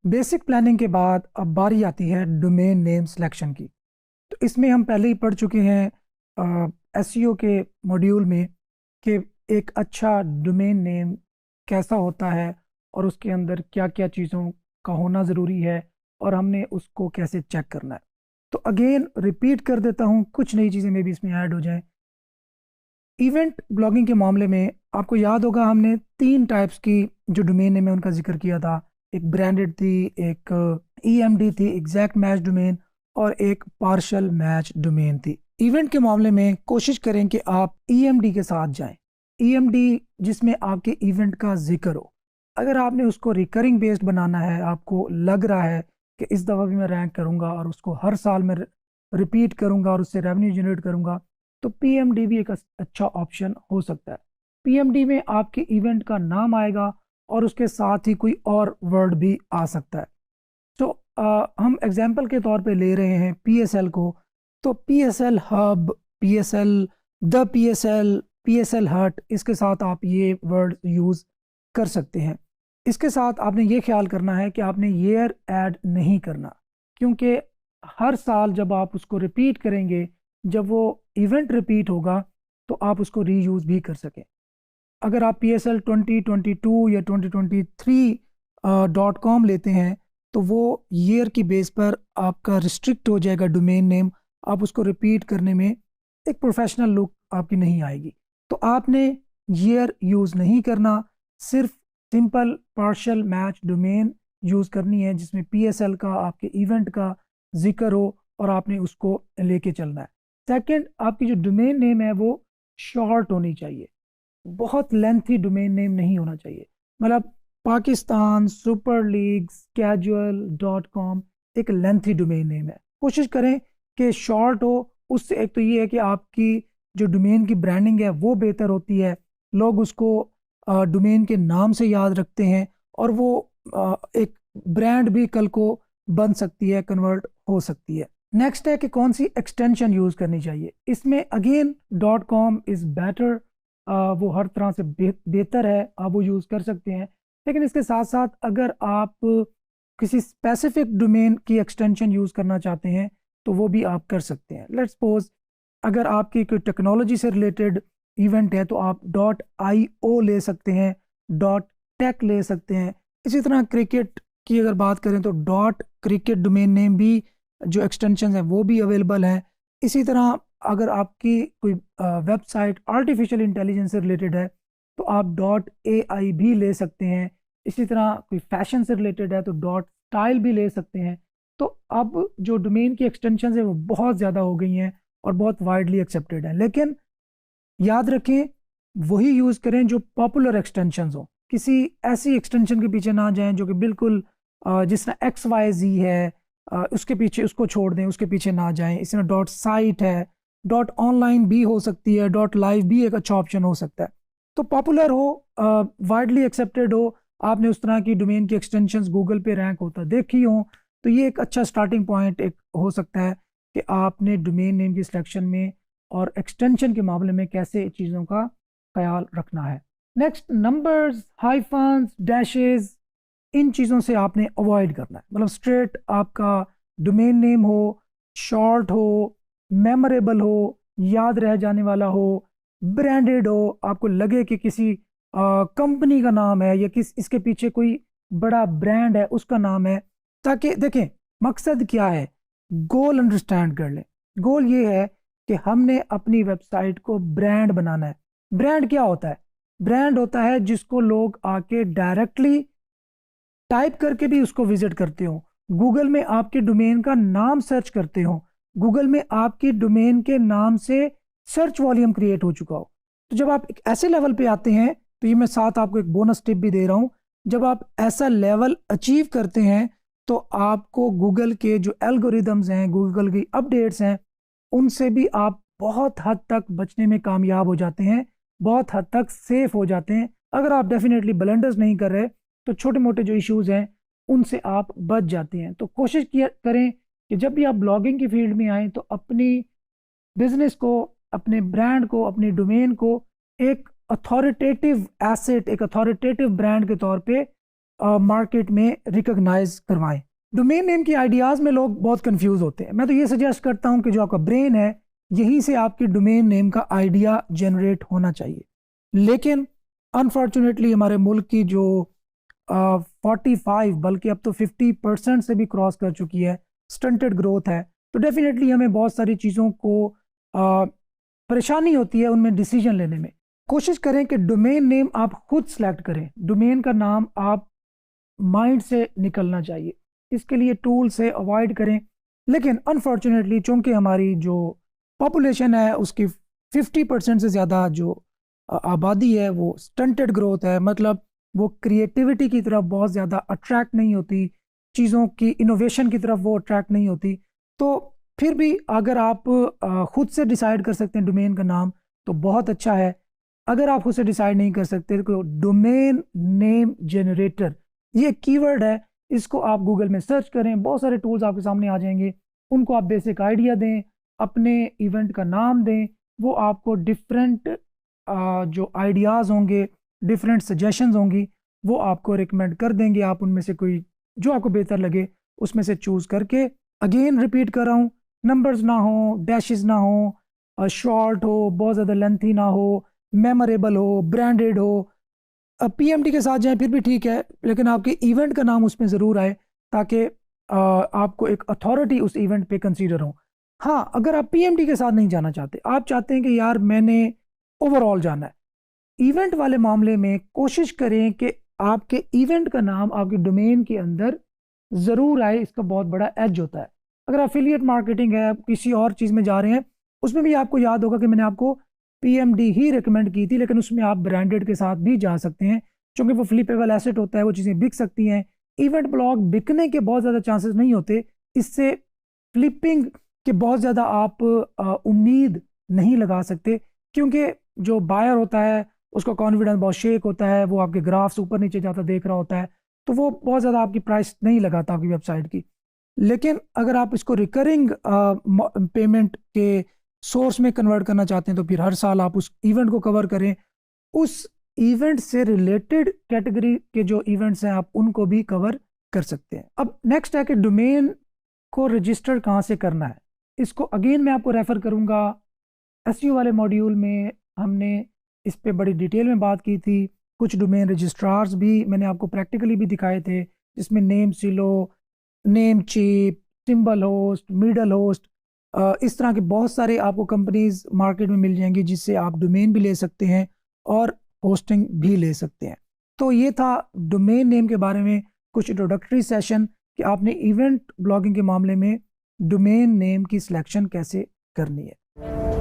Basic planning के बाद अब बारी आती है डोमेन नेम सिलेक्शन की। तो इसमें हम पहले ही पढ़ चुके हैं एसईओ के मॉड्यूल में कि एक अच्छा डोमेन नेम कैसा होता है और उसके अंदर क्या क्या चीज़ों का होना ज़रूरी है और हमने उसको कैसे चेक करना है। तो अगेन रिपीट कर देता हूँ, कुछ नई चीज़ें में भी इसमें ऐड हो जाएं। इवेंट ब्लॉगिंग के मामले में आपको याद होगा हमने 3 टाइप्स की जो डोमेन नेम है उनका जिक्र किया था। एक ब्रांडेड थी, एक ईएमडी थी, एग्जैक्ट मैच डोमेन, और एक पार्शियल मैच डोमेन थी। इवेंट के मामले में कोशिश करें कि आप ईएमडी के साथ जाएं, ईएमडी जिसमें आपके इवेंट का जिक्र हो। अगर आपने उसको रिकरिंग बेस्ड बनाना है, आपको लग रहा है कि इस दफ़ा भी मैं रैंक करूंगा और उसको हर साल में रिपीट करूंगा और उससे रेवेन्यू जनरेट करूंगा, तो पीएमडी भी एक अच्छा ऑप्शन हो सकता है। पीएमडी में आपके इवेंट का नाम आएगा और उसके साथ ही कोई और वर्ड भी आ सकता है। तो हम एग्जाम्पल के तौर पे ले रहे हैं पीएसएल को, तो PSL hub, PSL the PSL, PSL हट, इसके साथ आप ये वर्ड यूज़ कर सकते हैं। इसके साथ आपने ये ख्याल करना है कि आपने ईयर ऐड नहीं करना, क्योंकि हर साल जब आप उसको रिपीट करेंगे, जब वो इवेंट रिपीट होगा तो आप उसको रीयूज़ भी कर सकें। अगर आप PSL 2022 या 2023.com लेते हैं तो वो ईयर की बेस पर आपका रिस्ट्रिक्ट हो जाएगा डोमेन नेम, आप उसको रिपीट करने में एक प्रोफेशनल लुक आपकी नहीं आएगी। तो आपने ईयर यूज़ नहीं करना, सिर्फ simple partial match domain use करनी है जिसमें PSL का, आपके इवेंट का जिक्र हो और आपने उसको लेके चलना है। सेकंड, आपकी जो डोमेन नेम है वो शॉर्ट होनी चाहिए, बहुत लेंथी डोमेन नेम नहीं होना चाहिए। मतलब पाकिस्तान सुपर लीग्स कैजुअल.com एक लेंथी डोमेन नेम है, कोशिश करें कि शॉर्ट हो। उससे एक तो ये है कि आपकी जो डोमेन की ब्रांडिंग है वो बेहतर होती है, लोग उसको डोमेन के नाम से याद रखते हैं और वो एक ब्रांड भी कल को बन सकती है, कन्वर्ट हो सकती है। नेक्स्ट है कि कौन सी एक्सटेंशन यूज़ करनी चाहिए। इसमें अगेन .com इज़ बेटर, वो हर तरह से बेहतर है, आप वो यूज़ कर सकते हैं। लेकिन इसके साथ साथ अगर आप किसी स्पेसिफिक डोमेन की एक्सटेंशन यूज़ करना चाहते हैं तो वो भी आप कर सकते हैं। लेट्स सपोज अगर आपकी कोई टेक्नोलॉजी से रिलेटेड इवेंट है तो आप .io ले सकते हैं, .tech ले सकते हैं। इसी तरह क्रिकेट की अगर बात करें तो .cricket डोमेन नेम भी जो एक्सटेंशन है वो भी अवेलेबल है। इसी तरह अगर आपकी कोई वेबसाइट आर्टिफिशियल इंटेलिजेंस से रिलेटेड है तो आप .ai भी ले सकते हैं। इसी तरह कोई फैशन से रिलेटेड है तो .style भी ले सकते हैं। तो अब जो डोमेन की एक्सटेंशन है वो बहुत ज़्यादा हो गई हैं और बहुत वाइडली एक्सेप्टेड है, लेकिन याद रखें वही यूज़ करें जो पॉपुलर एक्सटेंशन हो। किसी ऐसी एक्सटेंशन के पीछे ना जाएं जो कि बिल्कुल जिस तरह XYZ है उसके पीछे, उसको छोड़ दें, उसके पीछे ना जाएं। इसी तरह .site है, .online भी हो सकती है, .live भी एक अच्छा ऑप्शन हो सकता है। तो पॉपुलर हो, वाइडली एक्सेप्टेड हो, आपने उस तरह की डोमेन की एक्सटेंशंस गूगल पे रैंक होता देखी हो, तो ये एक अच्छा स्टार्टिंग पॉइंट एक हो सकता है कि आपने डोमेन नेम की सिलेक्शन में और एक्सटेंशन के मामले में कैसे चीज़ों का ख्याल रखना है। नेक्स्ट, नंबर्स, हाइफन्स, डैशेस, इन चीज़ों से आपने अवॉइड करना है। मतलब स्ट्रेट आपका डोमेन नेम हो, शॉर्ट हो, मेमोरेबल हो, याद रह जाने वाला हो, ब्रांडेड हो, आपको लगे कि किसी कंपनी का नाम है या इसके पीछे कोई बड़ा ब्रांड है उसका नाम है, ताकि देखें मकसद क्या है, गोल अंडरस्टैंड कर लें। गोल ये है कि हमने अपनी वेबसाइट को ब्रांड बनाना है। ब्रांड क्या होता है? ब्रांड होता है जिसको लोग आके डायरेक्टली टाइप करके भी उसको विजिट करते हो, गूगल में आपके डोमेन का नाम सर्च करते हो, गूगल में आपकी डोमेन के नाम से सर्च वॉल्यूम क्रिएट हो चुका हो। तो जब आप एक ऐसे लेवल पे आते हैं, तो ये मैं साथ आपको एक बोनस टिप भी दे रहा हूं, जब आप ऐसा लेवल अचीव करते हैं तो आपको गूगल के जो एल्गोरिदम्स हैं, गूगल की अपडेट्स हैं, उनसे भी आप बहुत हद तक बचने में कामयाब हो जाते हैं, बहुत हद तक सेफ हो जाते हैं। अगर आप डेफिनेटली ब्लंडर्स नहीं कर रहे तो छोटे मोटे जो इश्यूज हैं उनसे आप बच जाते हैं। तो कोशिश किया करें कि जब भी आप ब्लॉगिंग की फील्ड में आएँ तो अपनी बिजनेस को, अपने ब्रांड को, अपनी डोमेन को एक अथॉरिटेटिव एसेट, एक अथॉरिटेटिव ब्रांड के तौर पे मार्केट में रिकॉग्नाइज करवाएं। डोमेन नेम की आइडियाज़ में लोग बहुत कंफ्यूज होते हैं। मैं तो ये सजेस्ट करता हूं कि जो आपका ब्रेन है यहीं से आपकी डोमेन नेम का आइडिया जनरेट होना चाहिए। लेकिन अनफॉर्चुनेटली हमारे मुल्क की जो 45 बल्कि अब तो 50% से भी क्रॉस कर चुकी है स्टंटेड ग्रोथ है, तो डेफिनेटली हमें बहुत सारी चीज़ों को परेशानी होती है उनमें डिसीजन लेने में। कोशिश करें कि डोमेन नेम आप खुद सेलेक्ट करें, डोमेन का नाम आप माइंड से निकलना चाहिए, इसके लिए टूल से अवॉइड करें। लेकिन अनफॉर्चुनेटली चूंकि हमारी जो पॉपुलेशन है उसकी 50% से ज़्यादा जो आबादी है वो स्टंटेड ग्रोथ है, मतलब वो क्रिएटिविटी की तरफ बहुत ज़्यादा अट्रैक्ट नहीं होती, चीज़ों की इनोवेशन की तरफ वो अट्रैक्ट नहीं होती। तो फिर भी अगर आप खुद से डिसाइड कर सकते हैं डोमेन का नाम तो बहुत अच्छा है। अगर आप खुद से डिसाइड नहीं कर सकते तो डोमेन नेम जनरेटर ये कीवर्ड है, इसको आप गूगल में सर्च करें, बहुत सारे टूल्स आपके सामने आ जाएंगे, उनको आप बेसिक आइडिया दें, अपने इवेंट का नाम दें, वो आपको डिफरेंट जो आइडियाज़ होंगे, डिफरेंट सजेशंस होंगी, वो आपको रिकमेंड कर देंगे। आप उनमें से कोई जो आपको बेहतर लगे उसमें से चूज़ करके, अगेन रिपीट कर रहा हूँ, नंबर्स ना हो, डैशेस ना हो, शॉर्ट हो, बहुत ज़्यादा लेंथी ना हो, मेमोरेबल हो, ब्रांडेड हो। पीएमडी के साथ जाएं फिर भी ठीक है, लेकिन आपके इवेंट का नाम उसमें ज़रूर आए ताकि आपको एक अथॉरिटी उस इवेंट पे कंसीडर हो। हाँ, अगर आप पीएमडी के साथ नहीं जाना चाहते, आप चाहते हैं कि यार मैंने ओवरऑल जाना है, इवेंट वाले मामले में कोशिश करें कि आपके इवेंट का नाम आपके डोमेन के अंदर ज़रूर आए, इसका बहुत बड़ा एज होता है। अगर एफिलिएट मार्केटिंग है, किसी और चीज़ में जा रहे हैं, उसमें भी आपको याद होगा कि मैंने आपको पीएमडी ही रिकमेंड की थी, लेकिन उसमें आप ब्रांडेड के साथ भी जा सकते हैं क्योंकि वो फ्लिपेबल एसेट होता है, वो चीज़ें बिक सकती हैं। इवेंट ब्लॉग बिकने के बहुत ज़्यादा चांसेस नहीं होते, इससे फ्लिपिंग के बहुत ज़्यादा आप उम्मीद नहीं लगा सकते क्योंकि जो बायर होता है उसका कॉन्फिडेंस बहुत शेक होता है, वो आपके ग्राफ्स ऊपर नीचे जाता देख रहा होता है, तो वो बहुत ज़्यादा आपकी प्राइस नहीं लगाता आपकी वेबसाइट की। लेकिन अगर आप इसको रिकरिंग पेमेंट के सोर्स में कन्वर्ट करना चाहते हैं तो फिर हर साल आप उस इवेंट को कवर करें, उस इवेंट से रिलेटेड कैटेगरी के जो इवेंट्स हैं आप उनको भी कवर कर सकते हैं। अब नेक्स्ट है कि डोमेन को रजिस्टर कहाँ से करना है। इसको अगेन मैं आपको रेफर करूँगा, एसईओ वाले मॉड्यूल में हमने इस पे बड़ी डिटेल में बात की थी। कुछ डोमेन रजिस्ट्रार्स भी मैंने आपको प्रैक्टिकली भी दिखाए थे, जिसमें name silo, name cheap, symbol host, middle host, इस तरह के बहुत सारे आपको कंपनीज मार्केट में मिल जाएंगी जिससे आप डोमेन भी ले सकते हैं और होस्टिंग भी ले सकते हैं। तो ये था डोमेन नेम के बारे में कुछ इंट्रोडक्टरी सेशन कि आपने इवेंट ब्लॉगिंग के मामले में डोमेन नेम की सिलेक्शन कैसे करनी है।